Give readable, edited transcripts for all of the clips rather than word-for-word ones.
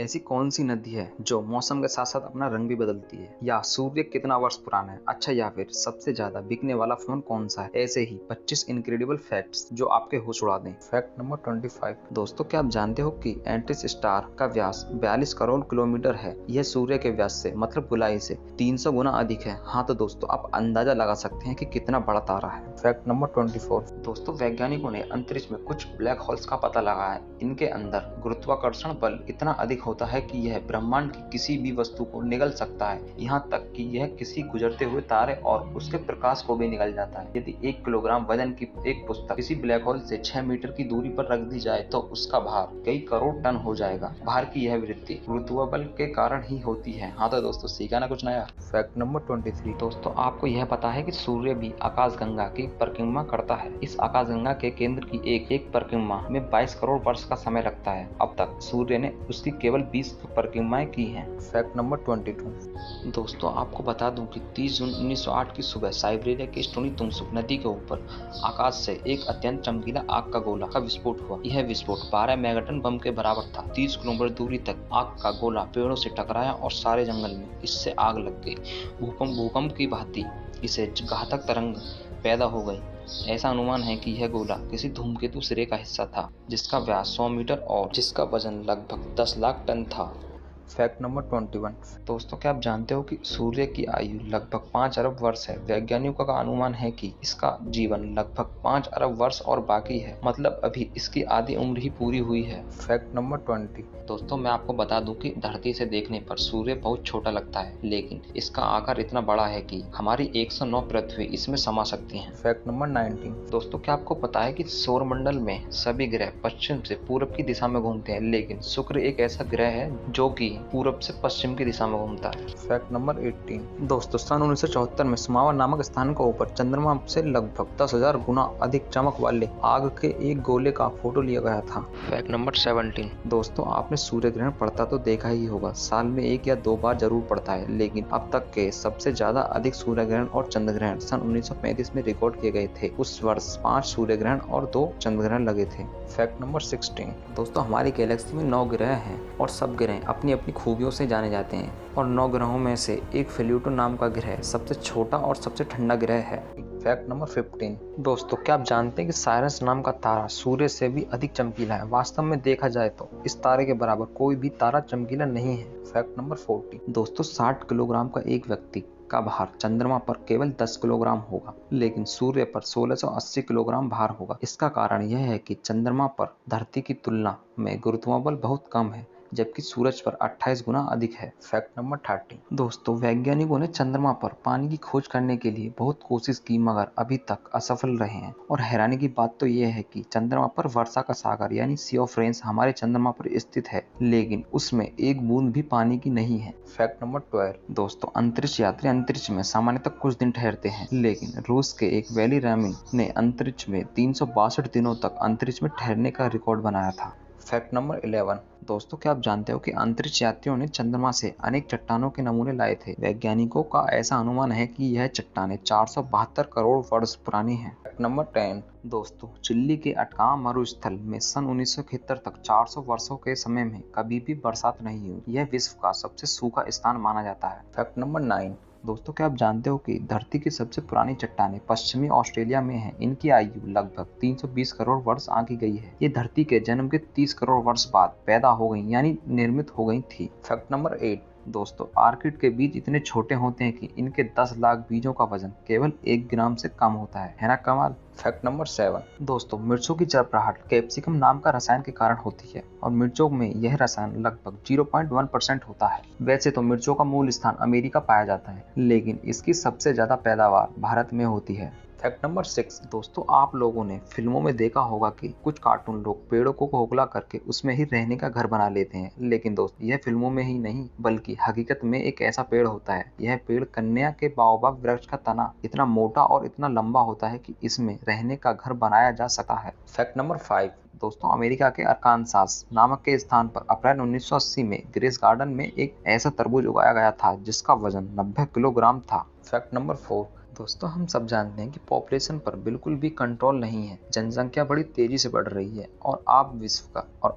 ऐसी कौन सी नदी है जो मौसम के साथ साथ अपना रंग भी बदलती है? या सूर्य कितना वर्ष पुराना है? अच्छा, या फिर सबसे ज्यादा बिकने वाला फोन कौन सा है? ऐसे ही 25 इनक्रेडिबल फैक्ट्स जो आपके होश उड़ा दें। Fact number 25। दोस्तों, क्या आप जानते हो कि एंटिस स्टार का व्यास 42 करोड़ किलोमीटर है? यह सूर्य के व्यास से मतलब गोलाई से 300 गुना अधिक है। हाँ तो दोस्तों, आप अंदाजा लगा सकते हैं कि कितना बड़ा तारा है। Fact number 24। दोस्तों, वैज्ञानिकों ने अंतरिक्ष में कुछ ब्लैक होल्स का पता लगाया है। इनके अंदर गुरुत्वाकर्षण बल इतना अधिक होता है कि यह ब्रह्मांड की किसी भी वस्तु को निगल सकता है, यहाँ तक कि यह किसी गुजरते हुए तारे और उसके प्रकाश को भी निगल जाता है। यदि 1 किलोग्राम वजन की एक पुस्तक किसी ब्लैक होल से 6 मीटर की दूरी पर रख दी जाए तो उसका भार कई करोड़ टन हो जाएगा। भार की यह वृद्धि गुरुत्वाबल के कारण ही होती है। हाँ तो दोस्तों, सीखा ना कुछ नया। Fact number 23। दोस्तों, आपको यह पता है कि सूर्य भी आकाशगंगा की परिक्रमा करता है। इस आकाशगंगा के केंद्र की एक परिक्रमा में 22 करोड़ वर्ष का समय लगता है। अब तक सूर्य ने उसकी केवल 20 परिक्रमाएं की हैं। Fact number 22। दोस्तों, आपको बता दूं कि 30 जून 1908 की सुबह साइबेरिया की स्टोनी तुमसुक नदी के ऊपर आकाश से एक अत्यंत चमकीला आग का गोला का विस्फोट हुआ। यह विस्फोट 12 मेगाटन बम के बराबर था। 30 किलोमीटर दूरी तक आग का गोला पेड़ों से टकराया और सारे जंगल में इससे आग लग गई। भूकंप की भांति इसे घातक तरंग पैदा हो गई। ऐसा अनुमान है कि यह गोला किसी धूमकेतु सिरे का हिस्सा था, जिसका व्यास 100 मीटर और जिसका वजन लगभग 10 लाख टन था। Fact number 21। दोस्तों, क्या आप जानते हो कि सूर्य की आयु लगभग 5 अरब वर्ष है? वैज्ञानिकों का अनुमान है कि इसका जीवन लगभग 5 अरब वर्ष और बाकी है, मतलब अभी इसकी आधी उम्र ही पूरी हुई है। Fact number 20। दोस्तों, मैं आपको बता दूं कि धरती से देखने पर सूर्य बहुत छोटा लगता है, लेकिन इसका आकार इतना बड़ा है कि हमारी 109 पृथ्वी इसमें समा सकती हैं। Fact number 19। दोस्तों, क्या आपको पता है कि सौरमंडल में सभी ग्रह पश्चिम से पूरब की दिशा में घूमते हैं, लेकिन शुक्र एक ऐसा ग्रह है जो कि पूरब से पश्चिम की दिशा में घूमता है। Fact number 18। दोस्तों, सन 1974 में सुमावा नामक स्थान के ऊपर चंद्रमा से लगभग 10,000 गुना अधिक चमक वाले आग के एक गोले का फोटो लिया गया था। Fact number 17। दोस्तों, आपने सूर्य ग्रहण पड़ता तो देखा ही होगा। साल में 1 या 2 बार जरूर पड़ता है, लेकिन अब तक के सबसे ज्यादा अधिक सूर्य ग्रहण और चंद्र ग्रहण सन 1935 में रिकॉर्ड किए गए थे। उस वर्ष 5 सूर्य ग्रहण और 2 चंद्र ग्रहण लगे थे। Fact number 16। दोस्तों, हमारी गैलेक्सी में 9 ग्रह हैं और सब ग्रह अपनी अपनी खूबियों से जाने जाते हैं, और 9 ग्रहों में से एक प्लूटो नाम का ग्रह सबसे छोटा और सबसे ठंडा ग्रह है। Fact number 15। दोस्तों, क्या आप जानते हैं कि साइरस नाम का तारा सूर्य से भी अधिक चमकीला है? वास्तव में देखा जाए तो इस तारे के बराबर कोई भी तारा चमकीला नहीं है। Fact number 40। दोस्तों, 60 किलोग्राम का एक व्यक्ति का भार चंद्रमा पर केवल 10 किलोग्राम होगा, लेकिन सूर्य पर 1680 किलोग्राम भार होगा। इसका कारण यह है कि चंद्रमा पर धरती की तुलना में गुरुत्वाकर्षण बहुत कम है, जबकि सूरज पर 28 गुना अधिक है। Fact number 30। दोस्तों, वैज्ञानिकों ने चंद्रमा पर पानी की खोज करने के लिए बहुत कोशिश की, मगर अभी तक असफल रहे हैं। और हैरानी की बात तो यह है कि चंद्रमा पर वर्षा का सागर यानी सी ऑफ रेन्स हमारे चंद्रमा पर स्थित है, लेकिन उसमें एक बूंद भी पानी की नहीं है। Fact number 12। दोस्तों, अंतरिक्ष यात्री अंतरिक्ष में सामान्यतः कुछ दिन ठहरते हैं, लेकिन रूस के एक वैली रामिन ने अंतरिक्ष में 362 दिनों तक अंतरिक्ष में ठहरने का रिकॉर्ड बनाया था। Fact number 11। दोस्तों, क्या आप जानते हो कि अंतरिक्ष यात्रियों ने चंद्रमा से अनेक चट्टानों के नमूने लाए थे? वैज्ञानिकों का ऐसा अनुमान है कि यह चट्टानें 472 करोड़ वर्ष पुरानी हैं। Fact number 10। दोस्तों, चिली के अटकामा मरुस्थल में सन 1971 तक 400 वर्षों के समय में कभी भी बरसात नहीं हुई। यह विश्व का सबसे सूखा स्थान माना जाता है। Fact number 9। दोस्तों, क्या आप जानते हो कि धरती की सबसे पुरानी चट्टानें पश्चिमी ऑस्ट्रेलिया में हैं? इनकी आयु लगभग 320 करोड़ वर्ष आंकी गई है। ये धरती के जन्म के 30 करोड़ वर्ष बाद पैदा हो गई, यानी निर्मित हो गई थी। Fact number 8। दोस्तों, आर्किड के बीज इतने छोटे होते हैं कि इनके 10 लाख बीजों का वजन केवल 1 ग्राम से कम होता है ना कमाल। Fact number 7। दोस्तों, मिर्चों की चरपराहट कैप्सिकम नाम का रसायन के कारण होती है, और मिर्चों में यह रसायन लगभग 0.1% होता है। वैसे तो मिर्चों का मूल स्थान अमेरिका पाया जाता है, लेकिन इसकी सबसे ज्यादा पैदावार भारत में होती है। Fact number 6। दोस्तों, आप लोगों ने फिल्मों में देखा होगा कि कुछ कार्टून लोग पेड़ों को खोखला करके उसमें ही रहने का घर बना लेते हैं, लेकिन दोस्त, यह फिल्मों में ही नहीं बल्कि हकीकत में एक ऐसा पेड़ होता है। यह पेड़ कन्या के बाओबाब वृक्ष का तना इतना मोटा और इतना लंबा होता है कि इसमें रहने का घर बनाया जा सकता है। Fact number 5। दोस्तों, अमेरिका के अरकानसास नामक के स्थान पर अप्रैल 1980 में ग्रेस गार्डन में एक ऐसा तरबूज उगाया गया था जिसका वजन 90 किलोग्राम था। Fact number 4। दोस्तों हम सब जानते हैं कि पॉपुलेशन पर बिल्कुल भी कंट्रोल नहीं है। जनसंख्या बड़ी तेजी से बढ़ रही है और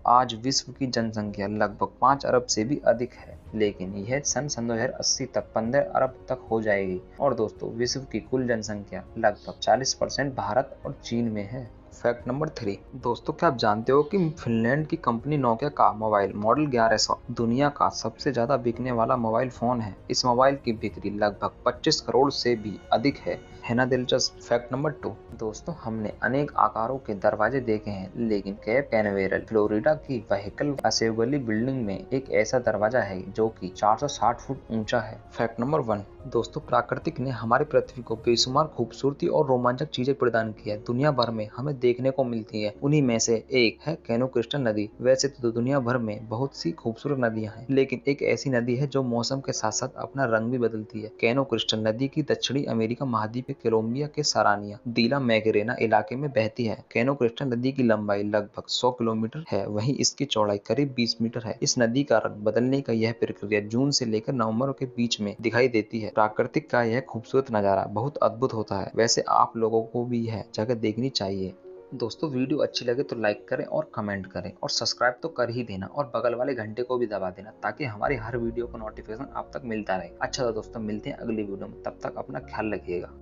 आज विश्व की जनसंख्या लगभग 5 अरब से भी अधिक है। लेकिन यह सन 2080 तक 15 अरब तक हो जाएगी। और दोस्तों विश्व की कुल जनसंख्या लगभग 40% भारत और चीन में है। Fact number 3। दोस्तों क्या आप जानते हो कि फिनलैंड की कंपनी नोकिया का मोबाइल मॉडल 1100 दुनिया का सबसे ज्यादा बिकने वाला मोबाइल फोन है। इस मोबाइल की बिक्री लगभग 25 करोड़ से भी अधिक है ना दिलचस्प। Fact number 2। दोस्तों हमने अनेक आकारों के दरवाजे देखे हैं, लेकिन केप कैनवेरल फ्लोरिडा की व्हीकल असेंबली बिल्डिंग में एक ऐसा दरवाजा है जो कि 460 फुट ऊंचा है। Fact number 1। दोस्तों प्राकृतिक ने हमारी पृथ्वी को बेशुमार खूबसूरती और रोमांचक चीजें प्रदान की है, दुनिया भर में हमें देखने को मिलती है। उन्हीं में से एक है कैनो क्रिस्टल नदी। वैसे तो दुनिया भर में बहुत सी खूबसूरत नदियां हैं, लेकिन एक ऐसी नदी है जो मौसम के साथ साथ अपना रंग भी बदलती है। कैनो क्रिस्टल नदी की दक्षिणी अमेरिका महाद्वीप के कोलंबिया के सारानिया दीला मैगरेना इलाके में बहती है। कैनो क्रिस्टल नदी की लंबाई लगभग 100 किलोमीटर है, वहीं इसकी चौड़ाई करीब 20 मीटर है। इस नदी का रंग बदलने का यह प्रक्रिया जून से लेकर नवंबर के बीच में दिखाई देती है। प्राकृतिक का यह खूबसूरत नजारा बहुत अद्भुत होता है। वैसे आप लोगों को भी यह जगह देखनी चाहिए। दोस्तों वीडियो अच्छी लगे तो लाइक करें और कमेंट करें और सब्सक्राइब तो कर ही देना और बगल वाले घंटे को भी दबा देना ताकि हमारी हर वीडियो का नोटिफिकेशन आप तक मिलता रहे। अच्छा तो दोस्तों मिलते हैं अगली वीडियो में, तब तक अपना ख्याल रखिएगा।